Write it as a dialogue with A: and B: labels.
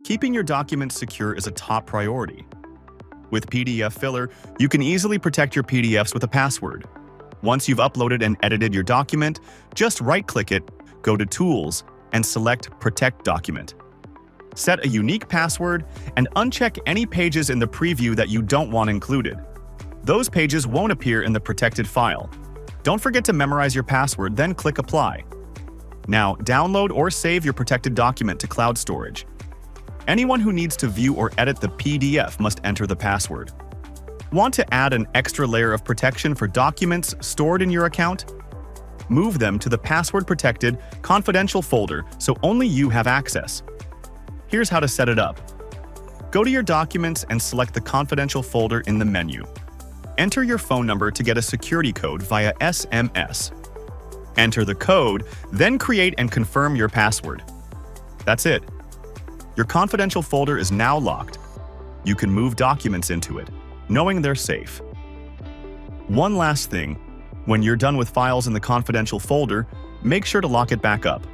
A: Keeping your documents secure is a top priority. With pdfFiller, you can easily protect your PDFs with a password. Once you've uploaded and edited your document, just right-click it, go to Tools, and select Protect Document. Set a unique password and uncheck any pages in the preview that you don't want included. Those pages won't appear in the protected file. Don't forget to memorize your password, then click Apply. Now, download or save your protected document to cloud storage. Anyone who needs to view or edit the PDF must enter the password. Want to add an extra layer of protection for documents stored in your account? Move them to the password-protected, confidential folder so only you have access. Here's how to set it up. Go to your documents and select the confidential folder in the menu. Enter your phone number to get a security code via SMS. Enter the code, then create and confirm your password. That's it. Your confidential folder is now locked. You can move documents into it, knowing they're safe. One last thing, when you're done with files in the confidential folder, make sure to lock it back up.